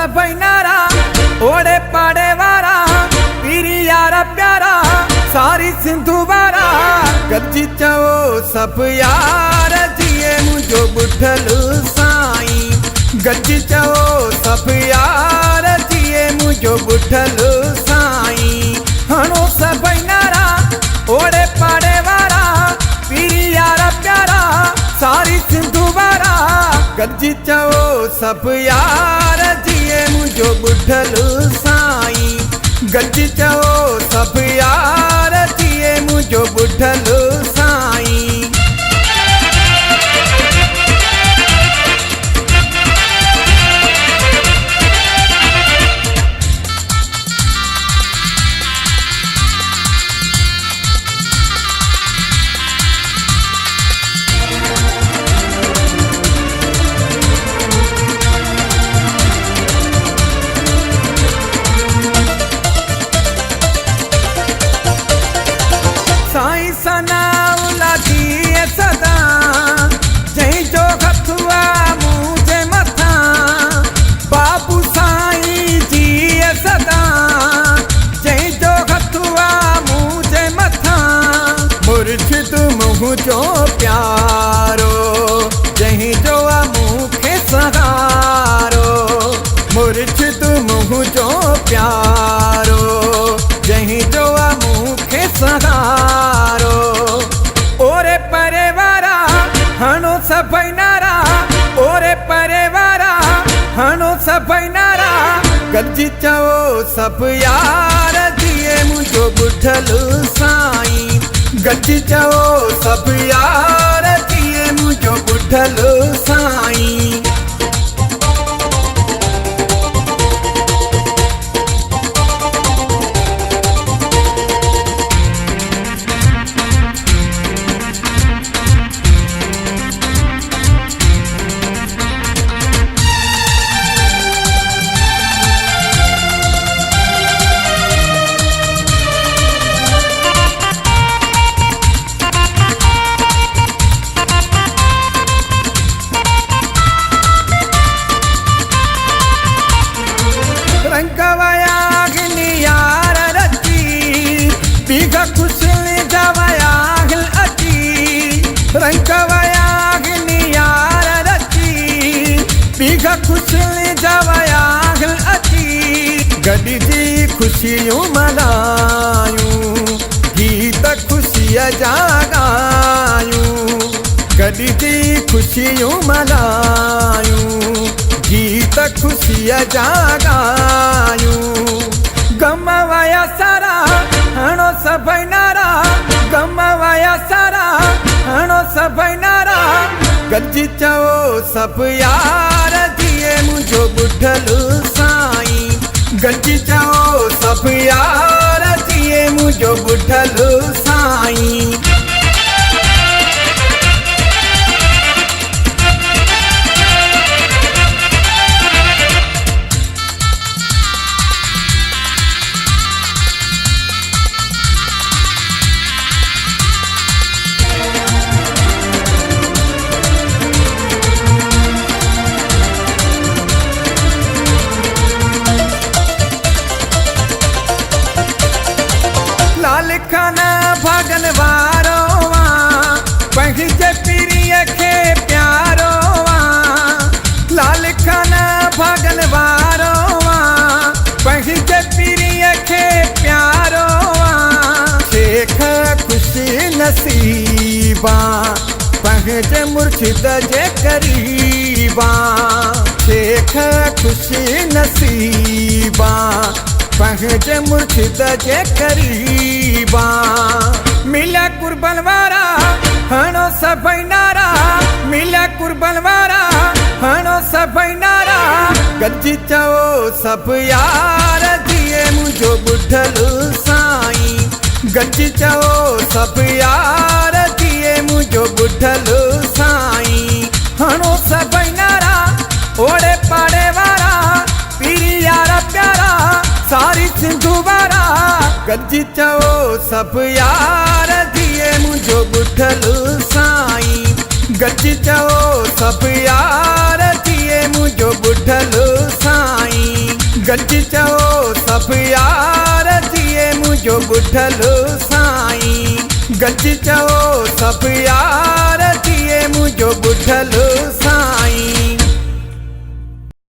सभई नारा ओड़े पाड़े वारा पीरी यारा प्यारा सारी सिंधु वारा गॾिजी चओ सभु यार जिए मुंहिंजो ॿुधलु साईं गॾिजी चओ सभु यार जिए मुंहिंजो ॿुधलु साईं हणो सभई नारा ओड़े पाड़े वारा पीरी यारा प्यारा सारी सिंधु वारा गॾिजी चओ सभु यार जिए मुंहिंजो ॿुधलु साईं गॾिजी चओ सभु यार जिए मुंहिंजो ॿुधलु साईं साईं सनाउला दिए सदा जंहिंजो हथुआ मुंहिंजे मथां बाबू साईं जीअ सदा जंहिंजो हथुआ मुंहिंजे मथां मुर्शिद मुंहिंजो प्यारो जंहिंजो मूंखे सहारो मुर्शिद मुंहिंजो प्यारो जंहिंजो मूंखे सहारो ओरे परे वारा हणो सभई नारा ओरे परे वारा हणो सभई नारा गॾिजी चओ सभु यार जिए मुंहिंजो ॿुधलु साईं गॾिजी चओ सभु यार जिए मुंहिंजो ॿुधलु साईं खुशली जवयागल अची गॾिजी खुशियूं मल्हायूं गीत खुशीअ जा ॻायूं गॾिजी खुशियूं मल्हायूं गीत खुशीअ जा ॻायूं गम वया सारा हणो सभई नारा गम वया सारा हणो सभई नारा गॾिजी चओ सभु यार जिए मुंहिंजो ॿुधलु साईं गॾिजी चओ सभु यार जिए मुंहिंजो ॿुधलु साईं खाना भागन वारो पंहिंजे पीरीअ खे प्यारो लाल खाना भागन वारो पंहिंजे पीरीअ खे प्यारो शेख खुशी नसीबा पंहिंजे मुर्शिद जे क़रीबा शेख खुशी नसीबा पंहिंजे मुर्शिद जे क़रीबा मिलिया कुर्बन वारा हणो सभई नारा मिलिया कुर्बन वारा हणो सभई नारा गॾिजी चओ सभु यार जिए मुंहिंजो ॿुधलु साईं गॾिजी चओ सभु यार जिए मुंहिंजो ॿुधलु साईं हणो सभई नारा ओड़े पाड़े वारा पीरी यारा प्यारा सारी सिंधु वारा गॾिजी चओ सभु यार जिए मुंहिंजो ॿुधलु साईं गॾिजी चओ सभु यार जिए मुंहिंजो ॿुधलु साईं गज चओ सभु यार थिए मुंहिंजो ॿुधलु साईं। गज चओ सभु यार थिए मुंहिंजो ॿुधलु साईं।